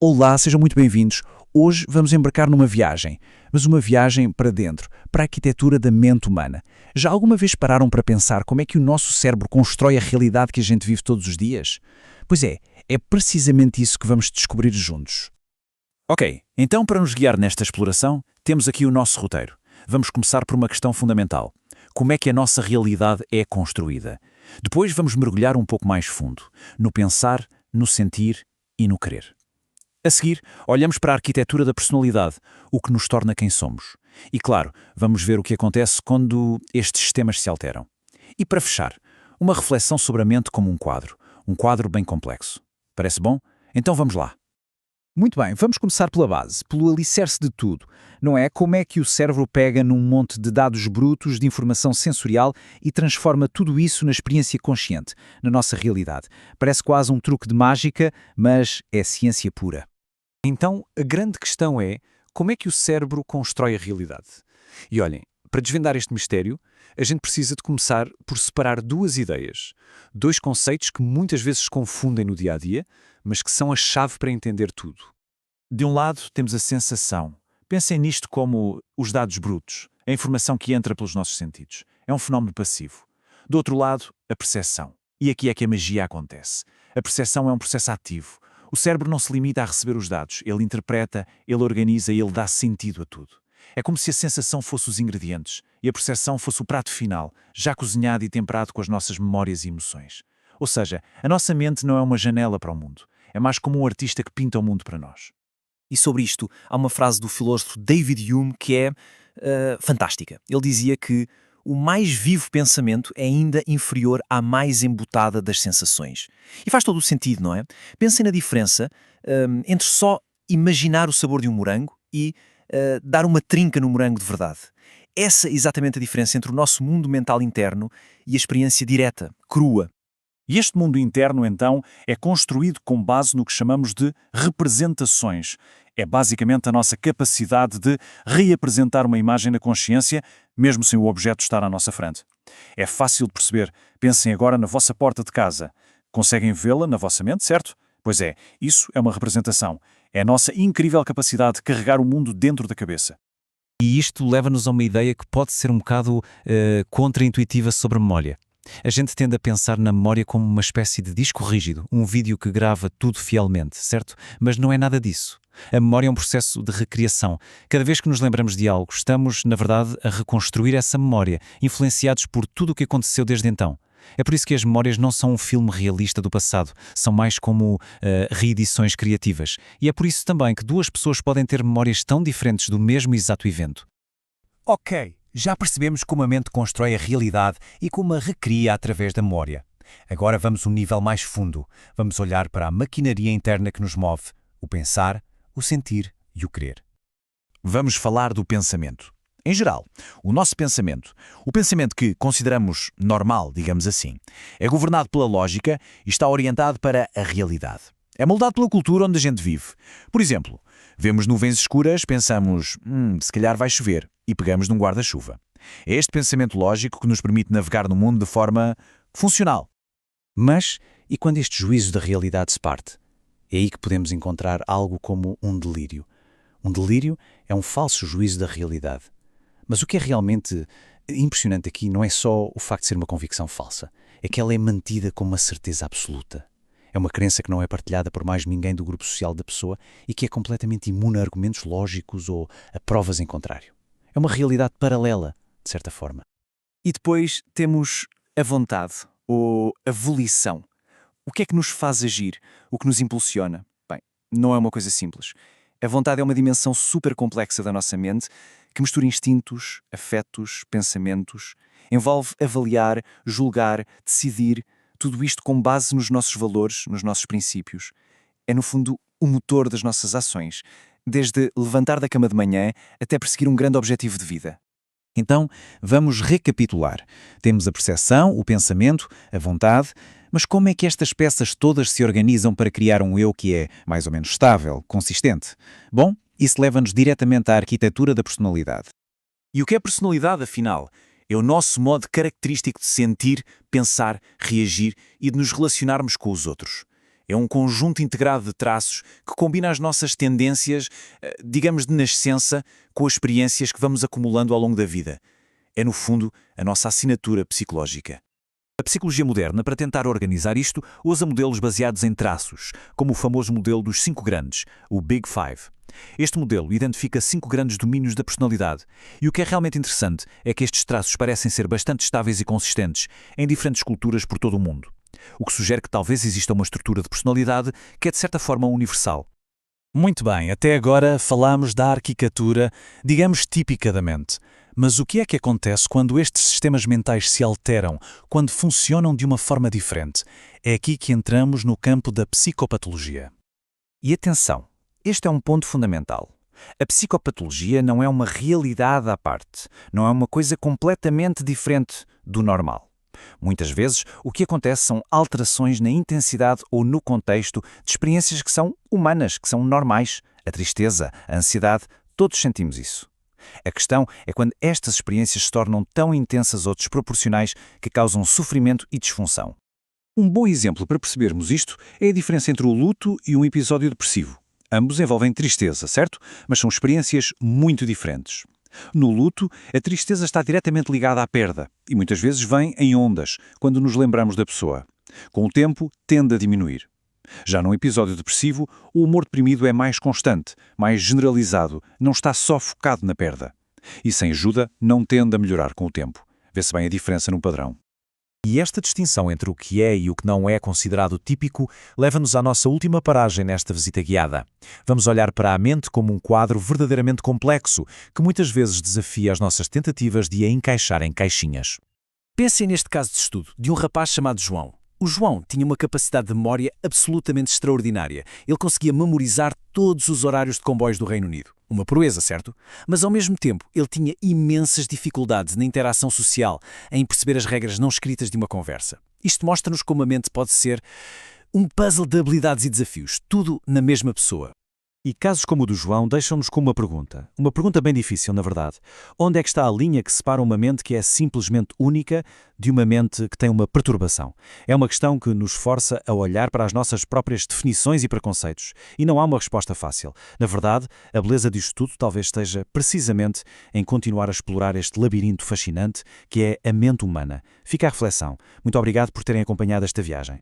Olá, sejam muito bem-vindos. Hoje vamos embarcar numa viagem, mas uma viagem para dentro, para a arquitetura da mente humana. Já alguma vez pararam para pensar como é que o nosso cérebro constrói a realidade que a gente vive todos os dias? Pois é precisamente isso que vamos descobrir juntos. Ok, então para nos guiar nesta exploração, temos aqui o nosso roteiro. Vamos começar por uma questão fundamental. Como é que a nossa realidade é construída? Depois vamos mergulhar um pouco mais fundo, no pensar, no sentir e no querer. A seguir, olhamos para a arquitetura da personalidade, o que nos torna quem somos. E claro, vamos ver o que acontece quando estes sistemas se alteram. E para fechar, uma reflexão sobre a mente como um quadro bem complexo. Parece bom? Então vamos lá. Muito bem, vamos começar pela base, pelo alicerce de tudo. Não é? Como é que o cérebro pega num monte de dados brutos de informação sensorial e transforma tudo isso na experiência consciente, na nossa realidade. Parece quase um truque de mágica, mas é ciência pura. Então, a grande questão é como é que o cérebro constrói a realidade? E olhem, para desvendar este mistério, a gente precisa de começar por separar duas ideias, dois conceitos que muitas vezes se confundem no dia-a-dia, mas que são a chave para entender tudo. De um lado, temos a sensação. Pensem nisto como os dados brutos, a informação que entra pelos nossos sentidos. É um fenómeno passivo. Do outro lado, a percepção. E aqui é que a magia acontece. A percepção é um processo ativo. O cérebro não se limita a receber os dados. Ele interpreta, ele organiza e ele dá sentido a tudo. É como se a sensação fosse os ingredientes e a percepção fosse o prato final, já cozinhado e temperado com as nossas memórias e emoções. Ou seja, a nossa mente não é uma janela para o mundo. É mais como um artista que pinta o mundo para nós. E sobre isto, há uma frase do filósofo David Hume que é fantástica. Ele dizia que o mais vivo pensamento é ainda inferior à mais embutada das sensações. E faz todo o sentido, não é? Pensem na diferença entre só imaginar o sabor de um morango e dar uma trinca no morango de verdade. Essa é exatamente a diferença entre o nosso mundo mental interno e a experiência direta, crua. E este mundo interno, então, é construído com base no que chamamos de representações. É basicamente a nossa capacidade de reapresentar uma imagem na consciência, mesmo sem o objeto estar à nossa frente. É fácil de perceber. Pensem agora na vossa porta de casa. Conseguem vê-la na vossa mente, certo? Pois é, isso é uma representação. É a nossa incrível capacidade de carregar o mundo dentro da cabeça. E isto leva-nos a uma ideia que pode ser um bocado contra-intuitiva sobre a memória. A gente tende a pensar na memória como uma espécie de disco rígido, um vídeo que grava tudo fielmente, certo? Mas não é nada disso. A memória é um processo de recriação. Cada vez que nos lembramos de algo, estamos, na verdade, a reconstruir essa memória, influenciados por tudo o que aconteceu desde então. É por isso que as memórias não são um filme realista do passado, são mais como reedições criativas. E é por isso também que duas pessoas podem ter memórias tão diferentes do mesmo exato evento. Ok, já percebemos como a mente constrói a realidade e como a recria através da memória. Agora vamos um nível mais fundo. Vamos olhar para a maquinaria interna que nos move, o pensar, o sentir e o querer. Vamos falar do pensamento. Em geral, o nosso pensamento, o pensamento que consideramos normal, digamos assim, é governado pela lógica e está orientado para a realidade. É moldado pela cultura onde a gente vive. Por exemplo, vemos nuvens escuras, pensamos, se calhar vai chover, e pegamos num guarda-chuva. É este pensamento lógico que nos permite navegar no mundo de forma funcional. Mas, e quando este juízo da realidade se parte? É aí que podemos encontrar algo como um delírio. Um delírio é um falso juízo da realidade. Mas o que é realmente impressionante aqui não é só o facto de ser uma convicção falsa, é que ela é mantida como uma certeza absoluta. É uma crença que não é partilhada por mais ninguém do grupo social da pessoa e que é completamente imune a argumentos lógicos ou a provas em contrário. É uma realidade paralela, de certa forma. E depois temos a vontade, ou a volição. O que é que nos faz agir? O que nos impulsiona? Bem, não é uma coisa simples. A vontade é uma dimensão super complexa da nossa mente que mistura instintos, afetos, pensamentos, envolve avaliar, julgar, decidir, tudo isto com base nos nossos valores, nos nossos princípios. É, no fundo, o motor das nossas ações, desde levantar da cama de manhã até perseguir um grande objetivo de vida. Então, vamos recapitular. Temos a percepção, o pensamento, a vontade, mas como é que estas peças todas se organizam para criar um eu que é mais ou menos estável, consistente? Bom, isso leva-nos diretamente à arquitetura da personalidade. E o que é personalidade, afinal? É o nosso modo característico de sentir, pensar, reagir e de nos relacionarmos com os outros. É um conjunto integrado de traços que combina as nossas tendências, digamos de nascença, com as experiências que vamos acumulando ao longo da vida. É, no fundo, a nossa assinatura psicológica. A psicologia moderna, para tentar organizar isto, usa modelos baseados em traços, como o famoso modelo dos 5 grandes, o Big Five. Este modelo identifica 5 grandes domínios da personalidade. E o que é realmente interessante é que estes traços parecem ser bastante estáveis e consistentes em diferentes culturas por todo o mundo. O que sugere que talvez exista uma estrutura de personalidade que é de certa forma universal. Muito bem, até agora falamos da arquitetura, digamos típica da mente. Mas o que é que acontece quando estes sistemas mentais se alteram, quando funcionam de uma forma diferente? É aqui que entramos no campo da psicopatologia. E atenção, este é um ponto fundamental. A psicopatologia não é uma realidade à parte, não é uma coisa completamente diferente do normal. Muitas vezes, o que acontece são alterações na intensidade ou no contexto de experiências que são humanas, que são normais. A tristeza, a ansiedade, todos sentimos isso. A questão é quando estas experiências se tornam tão intensas ou desproporcionais que causam sofrimento e disfunção. Um bom exemplo para percebermos isto é a diferença entre o luto e um episódio depressivo. Ambos envolvem tristeza, certo? Mas são experiências muito diferentes. No luto, a tristeza está diretamente ligada à perda e muitas vezes vem em ondas, quando nos lembramos da pessoa. Com o tempo, tende a diminuir. Já num episódio depressivo, o humor deprimido é mais constante, mais generalizado, não está só focado na perda. E sem ajuda, não tende a melhorar com o tempo. Vê-se bem a diferença no padrão. E esta distinção entre o que é e o que não é considerado típico leva-nos à nossa última paragem nesta visita guiada. Vamos olhar para a mente como um quadro verdadeiramente complexo, que muitas vezes desafia as nossas tentativas de a encaixar em caixinhas. Pensem neste caso de estudo de um rapaz chamado João. O João tinha uma capacidade de memória absolutamente extraordinária. Ele conseguia memorizar todos os horários de comboios do Reino Unido. Uma proeza, certo? Mas ao mesmo tempo, ele tinha imensas dificuldades na interação social, em perceber as regras não escritas de uma conversa. Isto mostra-nos como a mente pode ser um puzzle de habilidades e desafios, tudo na mesma pessoa. E casos como o do João deixam-nos com uma pergunta bem difícil, na verdade. Onde é que está a linha que separa uma mente que é simplesmente única de uma mente que tem uma perturbação? É uma questão que nos força a olhar para as nossas próprias definições e preconceitos. E não há uma resposta fácil. Na verdade, a beleza disto tudo talvez esteja precisamente em continuar a explorar este labirinto fascinante que é a mente humana. Fica a reflexão. Muito obrigado por terem acompanhado esta viagem.